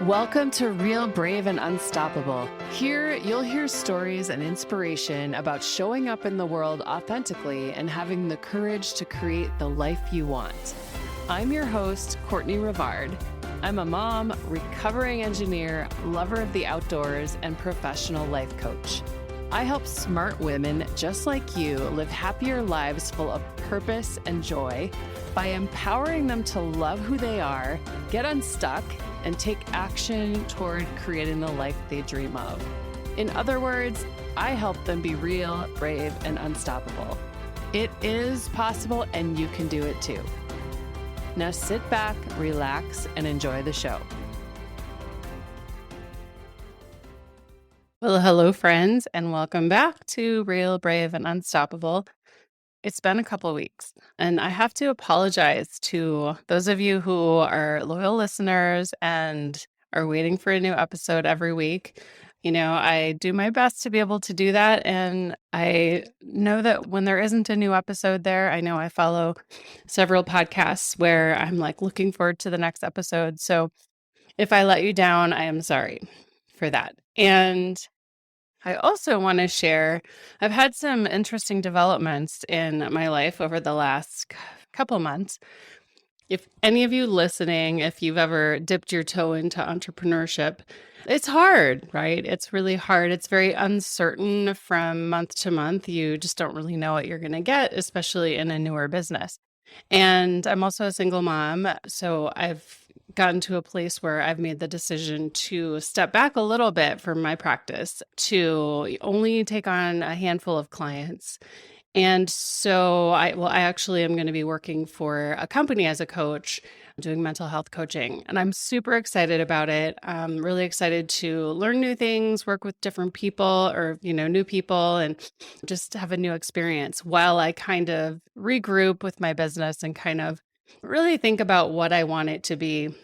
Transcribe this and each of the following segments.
Welcome to Real Brave and Unstoppable. Here, you'll hear stories and inspiration about showing up in the world authentically and having the courage to create the life you want. I'm your host, Courtney Rivard. I'm a mom, recovering engineer, lover of the outdoors, and professional life coach. I help smart women just like you live happier lives full of purpose and joy by empowering them to love who they are, get unstuck, and take action toward creating the life they dream of. In other words, I help them be real, brave, and unstoppable. It is possible, and you can do it too. Now sit back, relax, and enjoy the show. Well, hello, friends, and welcome back to Real, Brave, and Unstoppable. It's been a couple of weeks, and I have to apologize to those of you who are loyal listeners and are waiting for a new episode every week. You know, I do my best to be able to do that, and I know that when there isn't a new episode there, I know I follow several podcasts where I'm like looking forward to the next episode. So if I let you down, I am sorry for that. And I also want to share, I've had some interesting developments in my life over the last couple months. If any of you listening, if you've ever dipped your toe into entrepreneurship, it's hard, right? It's really hard. It's very uncertain from month to month. You just don't really know what you're going to get, especially in a newer business. And I'm also a single mom, so I've gotten to a place where I've made the decision to step back a little bit from my practice to only take on a handful of clients. And so I actually am going to be working for a company as a coach, doing mental health coaching. And I'm super excited about it. I'm really excited to learn new things, work with different people or, new people, and just have a new experience while I kind of regroup with my business and kind of really think about what I want it to be.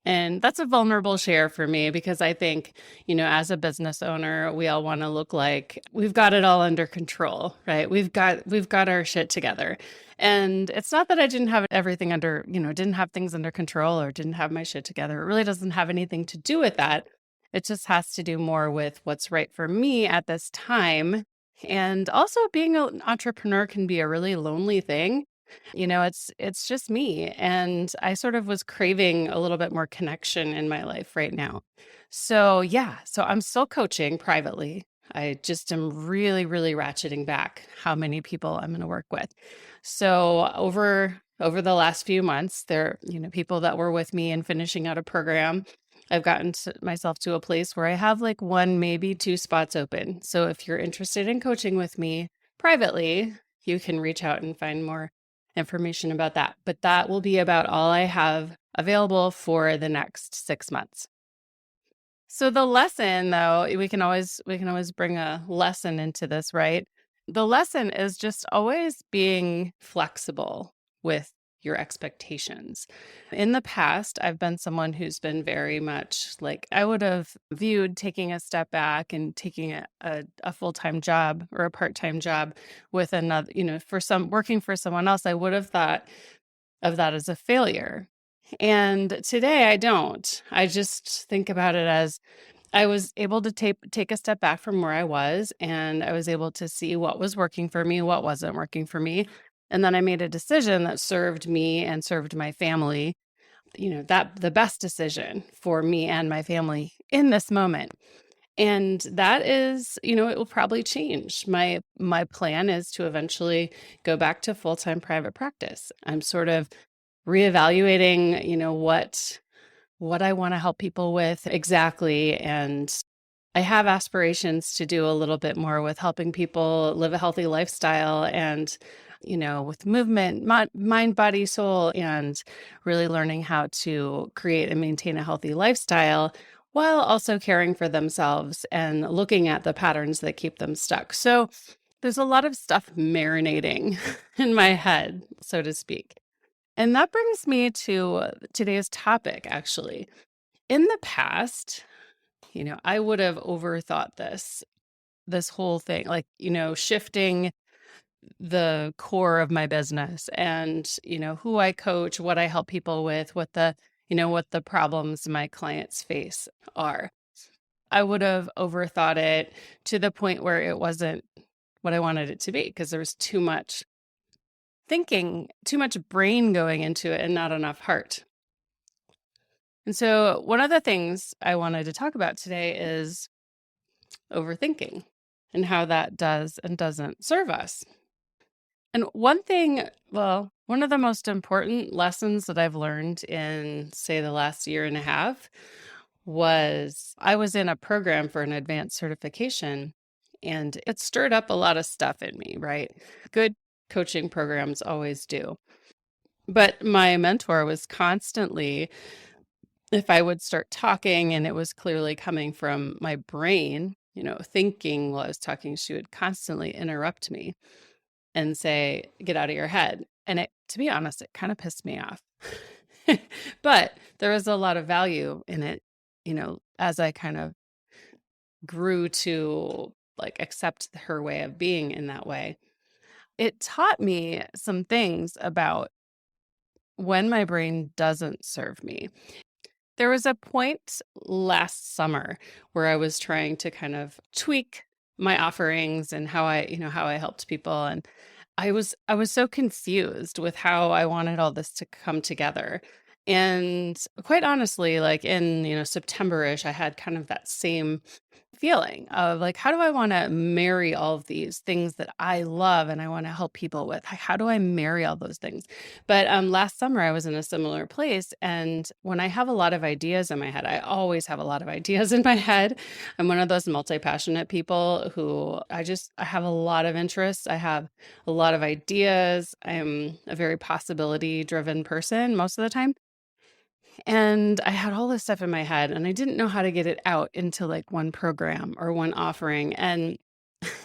And that's a vulnerable share for me because I think, as a business owner, we all want to look like we've got it all under control, right? We've got our shit together. And it's not that I didn't have everything under, didn't have things under control or didn't have my shit together. It really doesn't have anything to do with that. It just has to do more with what's right for me at this time. And also being an entrepreneur can be a really lonely thing. It's just me. And I sort of was craving a little bit more connection in my life right now. So I'm still coaching privately. I just am really, really ratcheting back how many people I'm going to work with. So over the last few months, there, people that were with me and finishing out a program, I've gotten myself to a place where I have like one, maybe two spots open. So if you're interested in coaching with me privately, you can reach out and find more information about that. But that will be about all I have available for the next 6 months. So the lesson, though, we can always bring a lesson into this, right? The lesson is just always being flexible with your expectations. In the past, I've been someone who's been very much like I would have viewed taking a step back and taking a full-time job or a part-time job with another, working for someone else. I would have thought of that as a failure. And today I don't. I just think about it as I was able to take a step back from where I was, and I was able to see what was working for me, what wasn't working for me. And then I made a decision that served me and served my family, that the best decision for me and my family in this moment. And that is, it will probably change. My plan is to eventually go back to full-time private practice. I'm sort of reevaluating, what I want to help people with exactly. And I have aspirations to do a little bit more with helping people live a healthy lifestyle and, with movement, mind, body, soul, and really learning how to create and maintain a healthy lifestyle while also caring for themselves and looking at the patterns that keep them stuck. So there's a lot of stuff marinating in my head, so to speak. And that brings me to today's topic, actually. In the past, I would have overthought this whole thing, like, shifting the core of my business and, who I coach, what I help people with, what the, what the problems my clients face are. I would have overthought it to the point where it wasn't what I wanted it to be because there was too much thinking, too much brain going into it and not enough heart. And so, one of the things I wanted to talk about today is overthinking and how that does and doesn't serve us. And one of the most important lessons that I've learned in, say, the last year and a half was I was in a program for an advanced certification and it stirred up a lot of stuff in me, right? Good coaching programs always do. But my mentor was constantly, if I would start talking and it was clearly coming from my brain, thinking while I was talking, she would constantly interrupt me and say, "Get out of your head." And to be honest, it kind of pissed me off. But there was a lot of value in it, as I kind of grew to like accept her way of being in that way. It taught me some things about when my brain doesn't serve me. There was a point last summer where I was trying to kind of tweak my offerings and how I helped people, and I was so confused with how I wanted all this to come together. And quite honestly, like in, September-ish, I had kind of that same feeling of like, how do I want to marry all of these things that I love and I want to help people with? How do I marry all those things? But last summer I was in a similar place. And when I have a lot of ideas in my head, I always have a lot of ideas in my head. I'm one of those multi-passionate people who I have a lot of interests. I have a lot of ideas. I'm a very possibility driven person most of the time. And I had all this stuff in my head and I didn't know how to get it out into like one program or one offering. And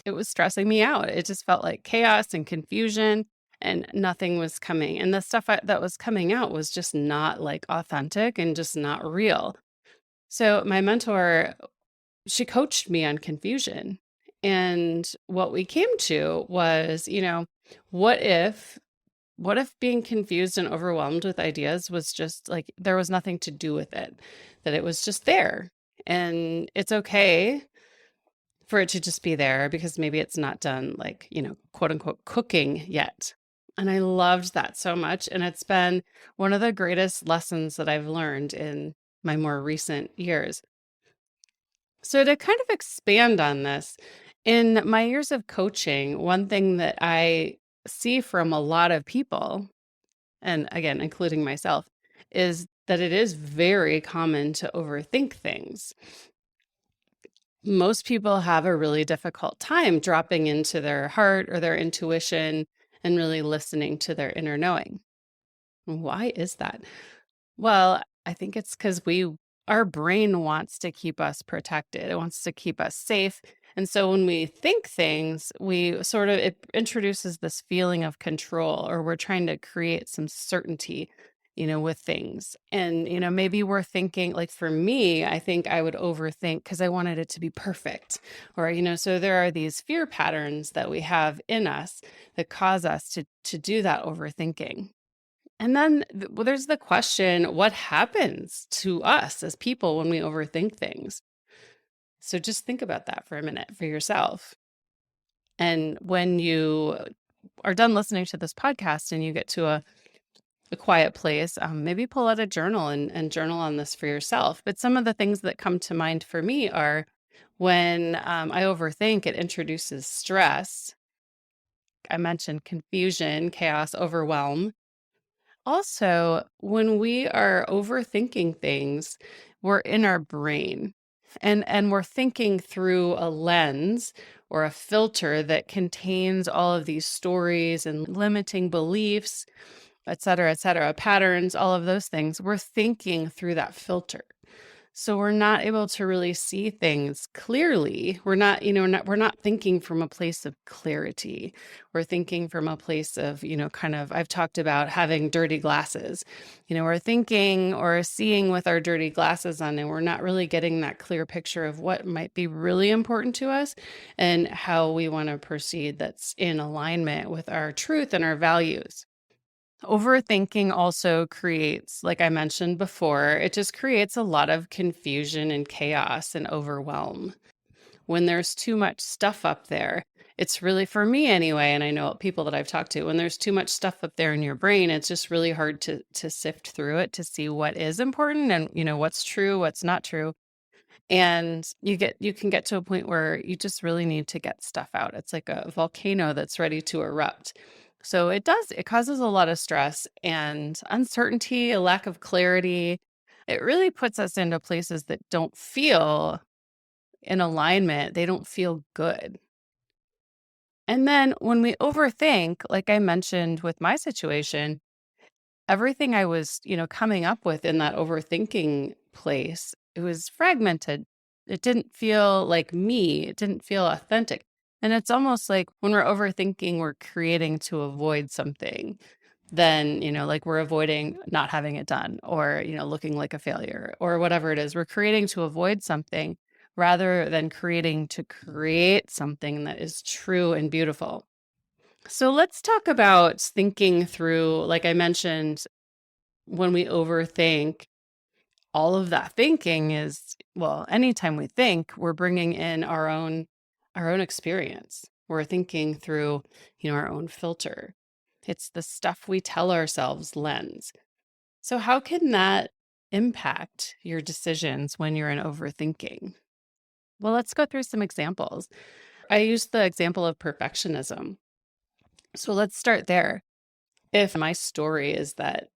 it was stressing me out. It just felt like chaos and confusion and nothing was coming. And the stuff that was coming out was just not like authentic and just not real. So my mentor, she coached me on confusion. And what we came to was, what if what if being confused and overwhelmed with ideas was just like there was nothing to do with it, that it was just there? And it's okay for it to just be there because maybe it's not done like, quote unquote, cooking yet. And I loved that so much. And it's been one of the greatest lessons that I've learned in my more recent years. So, to kind of expand on this, in my years of coaching, one thing that I see from a lot of people, and again, including myself, is that it is very common to overthink things. Most people have a really difficult time dropping into their heart or their intuition and really listening to their inner knowing. Why is that? Well, I think it's because our brain wants to keep us protected. It wants to keep us safe. And so when we think things, it introduces this feeling of control, or we're trying to create some certainty, with things. And, maybe we're thinking, like for me, I think I would overthink because I wanted it to be perfect. Or, so there are these fear patterns that we have in us that cause us to do that overthinking. And then there's the question, what happens to us as people when we overthink things? So just think about that for a minute for yourself. And when you are done listening to this podcast and you get to a quiet place, maybe pull out a journal and journal on this for yourself. But some of the things that come to mind for me are when I overthink, it introduces stress. I mentioned confusion, chaos, overwhelm. Also, when we are overthinking things, we're in our brain and we're thinking through a lens or a filter that contains all of these stories and limiting beliefs, et cetera, patterns, all of those things. We're thinking through that filter. So we're not able to really see things clearly. We're not thinking from a place of clarity. We're thinking from a place of, kind of, I've talked about having dirty glasses. We're thinking or seeing with our dirty glasses on, and we're not really getting that clear picture of what might be really important to us and how we want to proceed that's in alignment with our truth and our values. Overthinking also creates, like I mentioned before, it just creates a lot of confusion and chaos and overwhelm. When there's too much stuff up there, it's really, for me anyway, and I know people that I've talked to, when there's too much stuff up there in your brain, it's just really hard to sift through it to see what is important and, what's true, what's not true. And you can get to a point where you just really need to get stuff out. It's like a volcano that's ready to erupt. So it causes a lot of stress and uncertainty, a lack of clarity. It really puts us into places that don't feel in alignment. They don't feel good. And then when we overthink, like I mentioned with my situation, everything I was, coming up with in that overthinking place, it was fragmented. It didn't feel like me. It didn't feel authentic. And it's almost like when we're overthinking, we're creating to avoid something. Then, like we're avoiding not having it done or, looking like a failure or whatever it is. We're creating to avoid something rather than creating to create something that is true and beautiful. So let's talk about thinking through, like I mentioned, when we overthink, all of that thinking is, well, anytime we think, we're bringing in our own experience. We're thinking through, our own filter. It's the stuff we tell ourselves lens. So how can that impact your decisions when you're in overthinking? Well, let's go through some examples. I use the example of perfectionism. So let's start there. If my story is that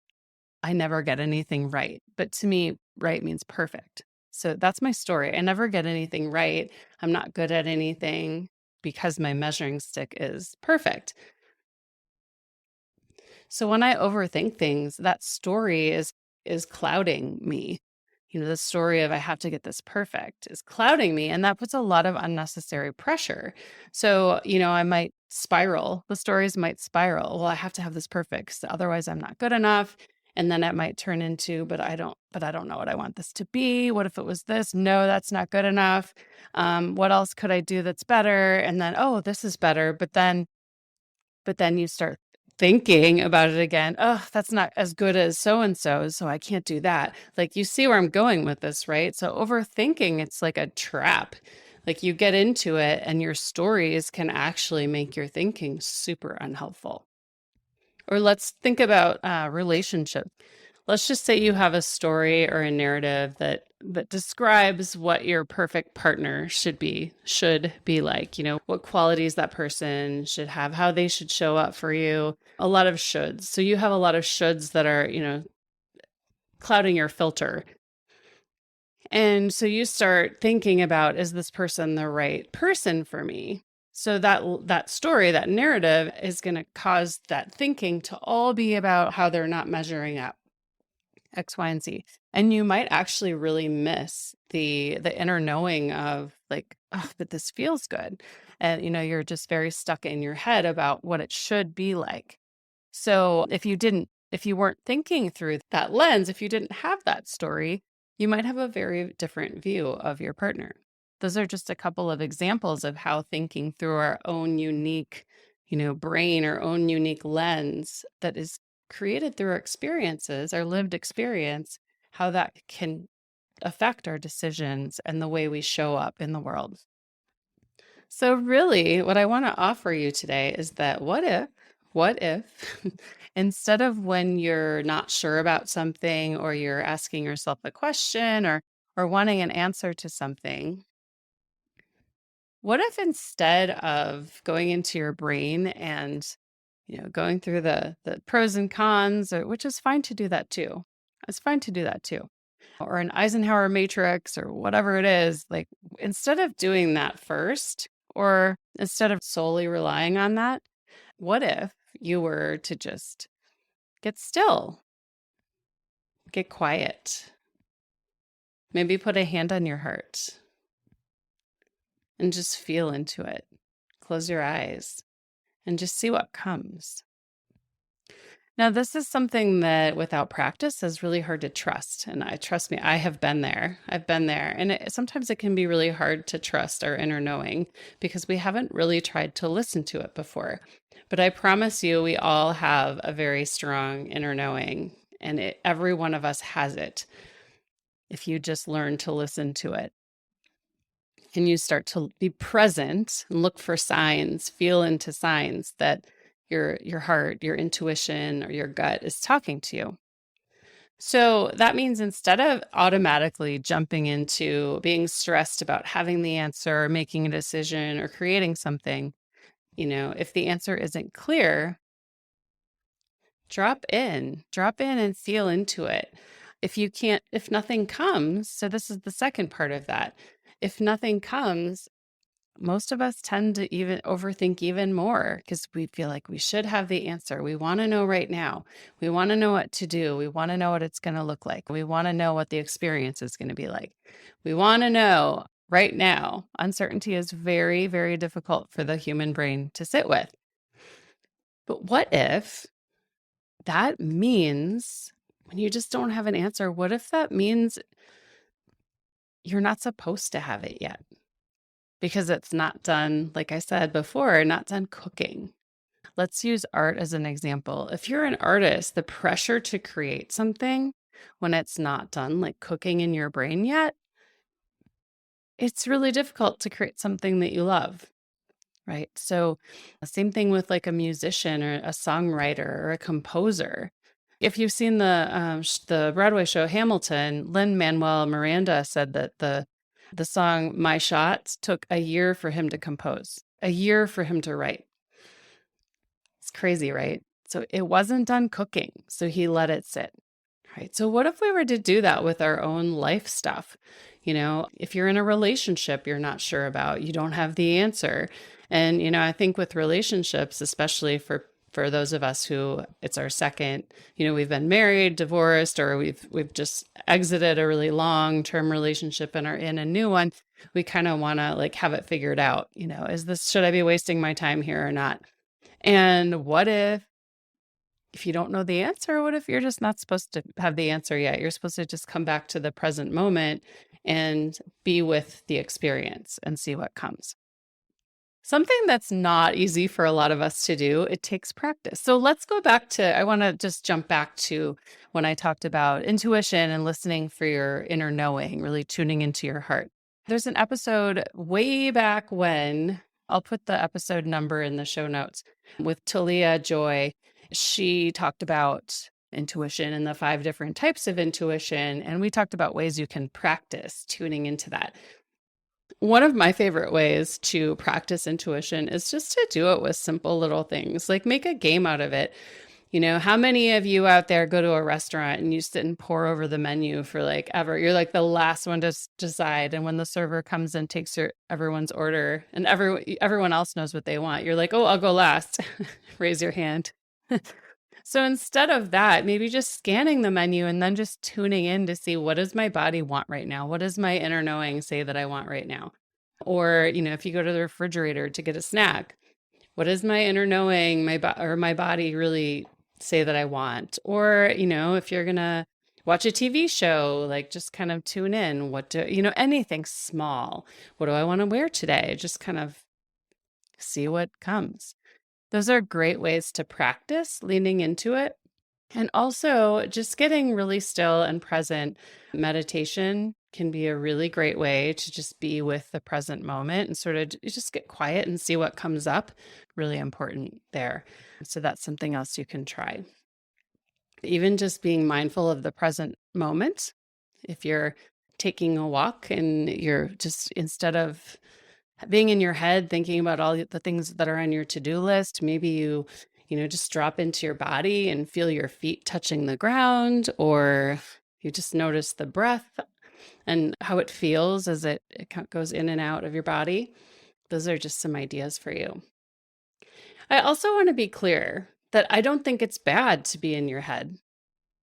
I never get anything right. But to me, right means perfect. So that's my story. I never get anything right. I'm not good at anything because my measuring stick is perfect. So when I overthink things, that story is clouding me. The story of I have to get this perfect is clouding me, and that puts a lot of unnecessary pressure. So, I might spiral. The stories might spiral. Well, I have to have this perfect, 'cause otherwise I'm not good enough. And then it might turn into, but I don't know what I want this to be. What if it was this? No, that's not good enough. What else could I do that's better? And then, oh, this is better. But then you start thinking about it again. Oh, that's not as good as so and so I can't do that. Like, you see where I'm going with this, right? So overthinking, it's like a trap. Like, you get into it and your stories can actually make your thinking super unhelpful. Or let's think about relationship. Let's just say you have a story or a narrative that describes what your perfect partner should be like, what qualities that person should have, how they should show up for you. A lot of shoulds. So you have a lot of shoulds that are, clouding your filter. And so you start thinking about, is this person the right person for me? So that story, that narrative is going to cause that thinking to all be about how they're not measuring up X, Y, and Z. And you might actually really miss the inner knowing of like, oh, but this feels good. And you're just very stuck in your head about what it should be like. So if you weren't thinking through that lens, if you didn't have that story, you might have a very different view of your partner. Those are just a couple of examples of how thinking through our own unique, brain, our own unique lens that is created through our experiences, our lived experience, how that can affect our decisions and the way we show up in the world. So, really, what I want to offer you today is that what if, instead of when you're not sure about something or you're asking yourself a question or wanting an answer to something, what if instead of going into your brain and going through the pros and cons, which is fine to do that too. It's fine to do that too. Or an Eisenhower matrix or whatever it is, like instead of doing that first, or instead of solely relying on that, what if you were to just get still, get quiet, maybe put a hand on your heart and just feel into it. Close your eyes and just see what comes. Now, this is something that without practice is really hard to trust. And trust me, I have been there. I've been there. And sometimes it can be really hard to trust our inner knowing because we haven't really tried to listen to it before. But I promise you, we all have a very strong inner knowing, and every one of us has it if you just learn to listen to it. And you start to be present and look for signs, feel into signs that your heart, your intuition, or your gut is talking to you. So that means instead of automatically jumping into being stressed about having the answer, or making a decision, or creating something, if the answer isn't clear, drop in and feel into it. If nothing comes, so this is the second part of that. If nothing comes, most of us tend to even overthink even more because we feel like we should have the answer. We want to know right now. We want to know what to do. We want to know what it's going to look like. We want to know what the experience is going to be like. We want to know right now. Uncertainty is very, very difficult for the human brain to sit with. But what if that means when you just don't have an answer, what if that means you're not supposed to have it yet? Because it's not done, like I said before, not done cooking. Let's use art as an example. If you're an artist, the pressure to create something when it's not done, like cooking in your brain yet, it's really difficult to create something that you love, right? So, same thing with like a musician or a songwriter or a composer. If you've seen the Broadway show Hamilton, Lin-Manuel Miranda said that the song My Shots took a year for him to compose, a year for him to write. It's crazy, right? So it wasn't done cooking, so he let it sit. Right. So what if we were to do that with our own life stuff? If you're in a relationship you're not sure about, you don't have the answer. And I think with relationships, especially for those of us who it's our second, we've been married, divorced, or we've just exited a really long-term relationship and are in a new one, we kind of want to like have it figured out. Should I be wasting my time here or not? And what if you don't know the answer, what if you're just not supposed to have the answer yet? You're supposed to just come back to the present moment and be with the experience and see what comes. Something that's not easy for a lot of us to do, it takes practice. So let's go back to, I want to just jump back to when I talked about intuition and listening for your inner knowing, really tuning into your heart. There's an episode way back when, I'll put the episode number in the show notes, with Talia Joy. She talked about intuition and the 5 different types of intuition. And we talked about ways you can practice tuning into that. One of my favorite ways to practice intuition is just to do it with simple little things, like make a game out of it. How many of you out there go to a restaurant and you sit and pore over the menu for like ever? You're like the last one to decide. And when the server comes and takes everyone's order and everyone else knows what they want, you're like, oh, I'll go last. Raise your hand. So instead of that, maybe just scanning the menu and then just tuning in to see, what does my body want right now? What does my inner knowing say that I want right now? Or, if you go to the refrigerator to get a snack, what does my inner knowing, my body really say that I want? Or, if you're going to watch a TV show, like just kind of tune in, anything small. What do I want to wear today? Just kind of see what comes. Those are great ways to practice leaning into it. And also just getting really still and present. Meditation can be a really great way to just be with the present moment and sort of just get quiet and see what comes up. Really important there. So that's something else you can try. Even just being mindful of the present moment. If you're taking a walk and you're just, instead of being in your head thinking about all the things that are on your to-do list, maybe you just drop into your body and feel your feet touching the ground, or you just notice the breath and how it feels as it goes in and out of your body. Those are just some ideas for you. I also want to be clear that I don't think it's bad to be in your head.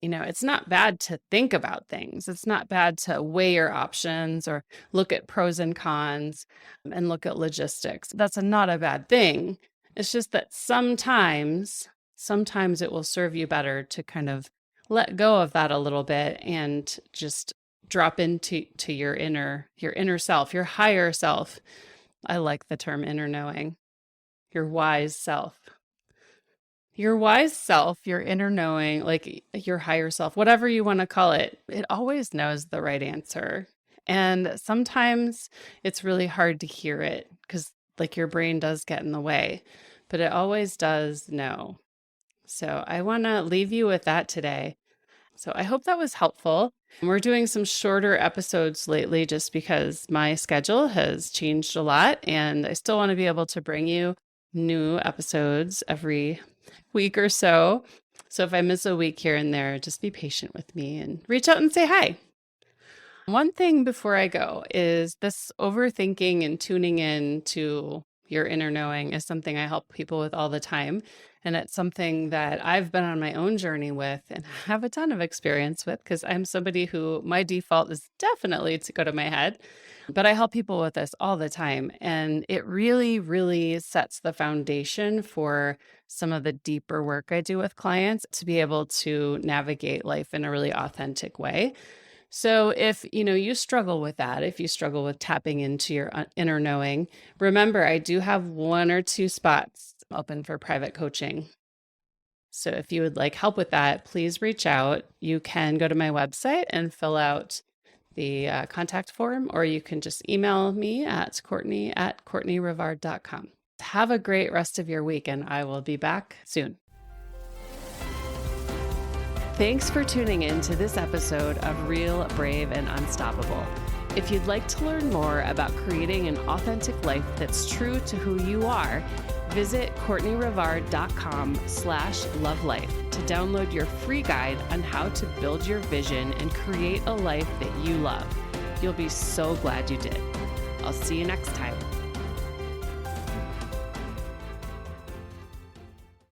It's not bad to think about things. It's not bad to weigh your options or look at pros and cons and look at logistics. That's not a bad thing. It's just that sometimes sometimes it will serve you better to kind of let go of that a little bit and just drop into your inner self, your higher self. I like the term inner knowing, your wise self. Your wise self, your inner knowing, like your higher self, whatever you want to call it, it always knows the right answer. And sometimes it's really hard to hear it because, like, your brain does get in the way, but it always does know. So I want to leave you with that today. So I hope that was helpful. We're doing some shorter episodes lately just because my schedule has changed a lot, and I still want to be able to bring you new episodes every week or so. So if I miss a week here and there, just be patient with me and reach out and say hi. One thing before I go is this overthinking and tuning in to your inner knowing is something I help people with all the time. And it's something that I've been on my own journey with and have a ton of experience with because I'm somebody who my default is definitely to go to my head. But I help people with this all the time. And it really, really sets the foundation for some of the deeper work I do with clients to be able to navigate life in a really authentic way. So if you struggle with that, if you struggle with tapping into your inner knowing, remember I do have 1 or 2 spots open for private coaching. So if you would like help with that, please reach out. You can go to my website and fill out the contact form, or you can just email me at Courtney@CourtneyRivard.com. Have a great rest of your week, and I will be back soon. Thanks for tuning in to this episode of Real, Brave, and Unstoppable. If you'd like to learn more about creating an authentic life that's true to who you are, visit CourtneyRivard.com/lovelife to download your free guide on how to build your vision and create a life that you love. You'll be so glad you did. I'll see you next time.